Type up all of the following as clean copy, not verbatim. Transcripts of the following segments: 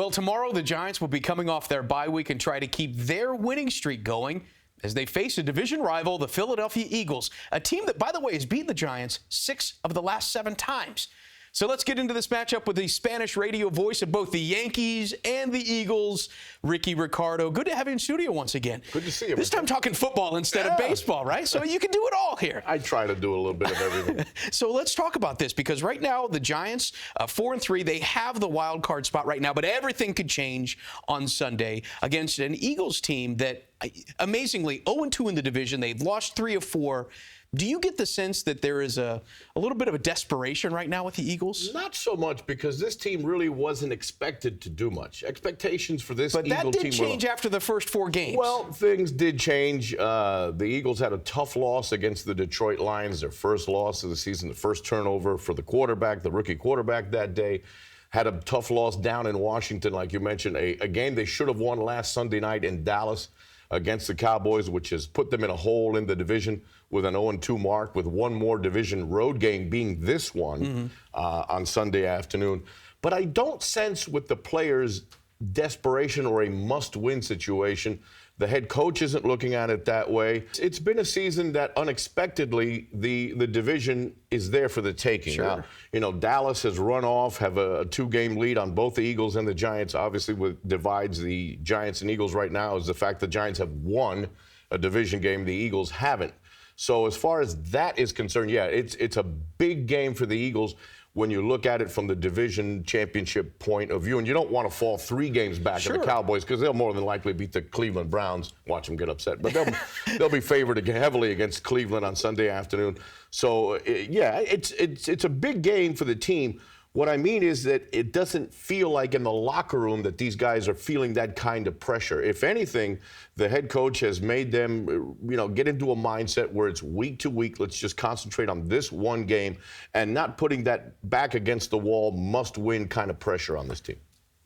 Well, tomorrow the Giants will be coming off their bye week and try to keep their winning streak going as they face a division rival, the Philadelphia Eagles, a team that, by the way, has beaten the Giants 6 of the last 7 times. So let's get into this matchup with the Spanish radio voice of both the Yankees and the Eagles, Rickie, Ricardo. Good to have you in studio once again. Good to see you. This time talking football instead of baseball, right? So you can do it all here. I try to do a little bit of everything. So let's talk about this, because right now the Giants, 4-3, they have the wild card spot right now, but everything could change on Sunday against an Eagles team that, amazingly, 0-2 in the division. They've lost 3 of 4. Do you get the sense that there is a little bit of a desperation right now with the Eagles? Not so much, because this team really wasn't expected to do much. Expectations for this Eagle team But that did change after the first 4 games. Well, things did change. The Eagles had a tough loss against the Detroit Lions, their first loss of the season, the first turnover for the quarterback, the rookie quarterback that day. Had a tough loss down in Washington, like you mentioned, a game they should have won last Sunday night in Dallas against the Cowboys, which has put them in a hole in the division with an 0-2 mark, with one more division road game being this one on Sunday afternoon. But I don't sense with the players desperation or a must-win situation. The head coach isn't looking at it that way. It's been a season that unexpectedly the division is there for the taking. Sure. Now, you know, Dallas has run off, have a 2-game lead on both the Eagles and the Giants. Obviously, what divides the Giants and Eagles right now is the fact the Giants have won a division game, the Eagles haven't. So as far as that is concerned, yeah, it's a big game for the Eagles when you look at it from the division championship point of view. And you don't want to fall 3 games back at the Cowboys, because they'll more than likely beat the Cleveland Browns. Watch them get upset. But they'll be favored heavily against Cleveland on Sunday afternoon. So, yeah, it's a big game for the team. What I mean is that it doesn't feel like in the locker room that these guys are feeling that kind of pressure. If anything, the head coach has made them, you know, get into a mindset where it's week to week. Let's just concentrate on this one game and not putting that back against the wall, must-win kind of pressure on this team.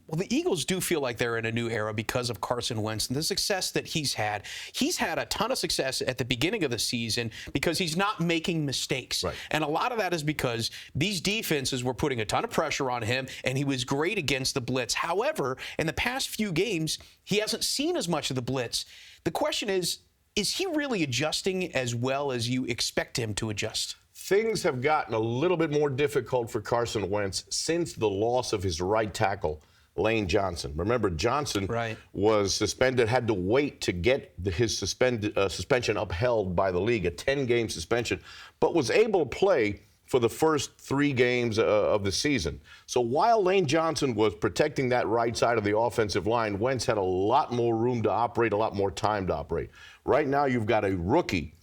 Well, the Eagles do feel like they're in a new era because of Carson Wentz and the success that he's had. He's had a ton of success at the beginning of the season because he's not making mistakes. Right. And a lot of that is because these defenses were putting a ton of pressure on him, and he was great against the blitz. However, in the past few games, he hasn't seen as much of the blitz. The question is he really adjusting as well as you expect him to adjust? Things have gotten a little bit more difficult for Carson Wentz since the loss of his right tackle, Lane Johnson. Remember, Johnson was suspended, had to wait to get his suspension upheld by the league, a 10-game suspension, but was able to play for the first 3 games of the season. So while Lane Johnson was protecting that right side of the offensive line, Wentz had a lot more room to operate, a lot more time to operate. Right now, you've got a rookie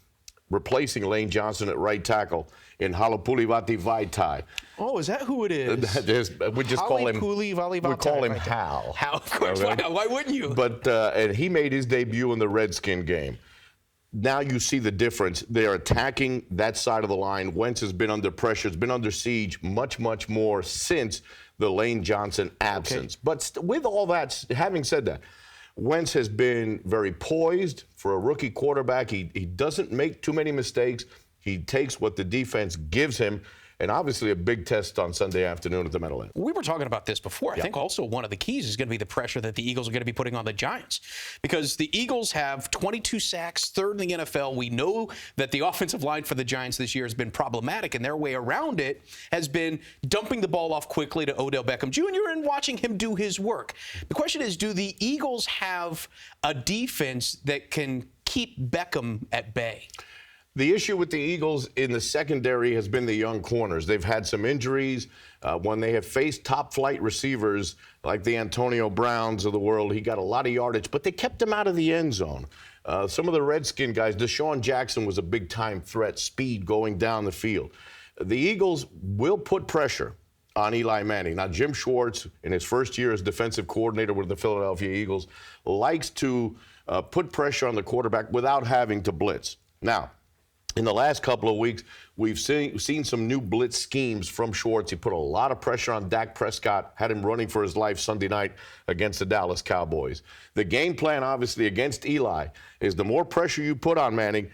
replacing Lane Johnson at right tackle in Halapoulivaati Vaitai. Oh, is that who it is? We just call him Hal. Hal, of course. Why wouldn't you? But and he made his debut in the Redskin game. Now you see the difference. They're attacking that side of the line. Wentz has been under pressure, has been under siege much, much more since the Lane Johnson absence. Okay. But with all that, having said that, Wentz has been very poised for a rookie quarterback. He doesn't make too many mistakes. He takes what the defense gives him, and obviously a big test on Sunday afternoon at the Meadowlands. We were talking about this before. I think also one of the keys is going to be the pressure that the Eagles are going to be putting on the Giants, because the Eagles have 22 sacks, 3rd in the NFL. We know that the offensive line for the Giants this year has been problematic, and their way around it has been dumping the ball off quickly to Odell Beckham Jr. and watching him do his work. The question is, do the Eagles have a defense that can keep Beckham at bay? The issue with the Eagles in the secondary has been the young corners. They've had some injuries. When they have faced top-flight receivers like the Antonio Browns of the world, he got a lot of yardage, but they kept him out of the end zone. Some of the Redskin guys, Deshaun Jackson was a big-time threat, speed going down the field. The Eagles will put pressure on Eli Manning. Now, Jim Schwartz, in his first year as defensive coordinator with the Philadelphia Eagles, likes to put pressure on the quarterback without having to blitz. Now, in the last couple of weeks, we've seen some new blitz schemes from Schwartz. He put a lot of pressure on Dak Prescott, had him running for his life Sunday night against the Dallas Cowboys. The game plan, obviously, against Eli is the more pressure you put on Manning,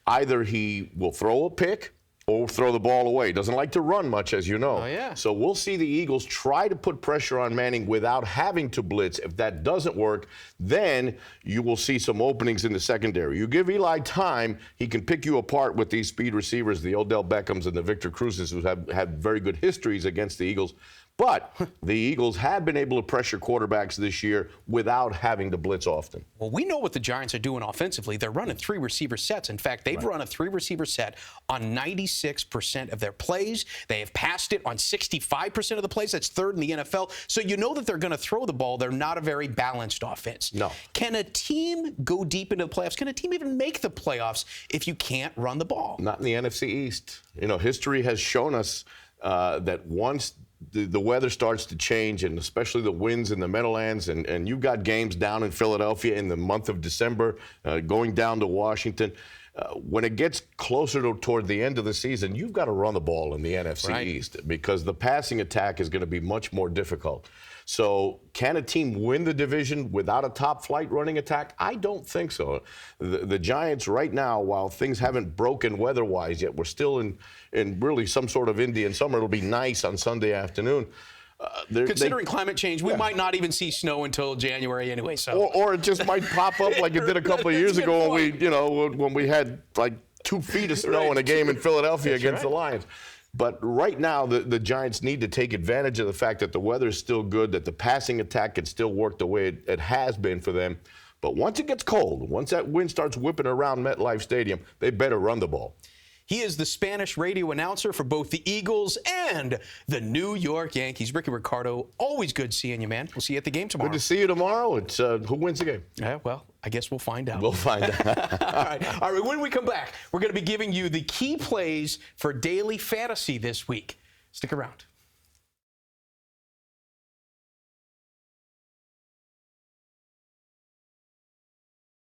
either he will throw a pick or throw the ball away. Doesn't like to run much, as you know. Oh, yeah. So we'll see the Eagles try to put pressure on Manning without having to blitz. If that doesn't work, then you will see some openings in the secondary. You give Eli time, he can pick you apart with these speed receivers, the Odell Beckhams and the Victor Cruzes, who have had very good histories against the Eagles. But the Eagles have been able to pressure quarterbacks this year without having to blitz often. Well, we know what the Giants are doing offensively. They're running 3 receiver sets. In fact, they've run a 3 receiver set on 96% of their plays. They have passed it on 65% of the plays. That's 3rd in the NFL. So you know that they're going to throw the ball. They're not a very balanced offense. No. Can a team go deep into the playoffs? Can a team even make the playoffs if you can't run the ball? Not in the NFC East. You know, history has shown us that once the weather starts to change, and especially the winds in the Meadowlands, and you've got games down in Philadelphia in the month of December, going down to Washington. When it gets closer toward the end of the season, you've got to run the ball in the NFC East because the passing attack is going to be much more difficult. So can a team win the division without a top-flight running attack? I don't think so. The Giants right now, while things haven't broken weather-wise yet, we're still in really some sort of Indian summer. It'll be nice on Sunday afternoon. Considering climate change, we might not even see snow until January anyway. So, or it just might pop up like it did a couple of years ago when we had like 2 feet of snow in a game in Philadelphia against the Lions. But right now, the Giants need to take advantage of the fact that the weather is still good, that the passing attack can still work the way it has been for them. But once it gets cold, once that wind starts whipping around MetLife Stadium, they better run the ball. He is the Spanish radio announcer for both the Eagles and the New York Yankees. Ricardo, always good seeing you, man. We'll see you at the game tomorrow. Good to see you tomorrow. It's who wins the game? Yeah, well, I guess we'll find out. We'll find out. All right. When we come back, we're going to be giving you the key plays for daily fantasy this week. Stick around.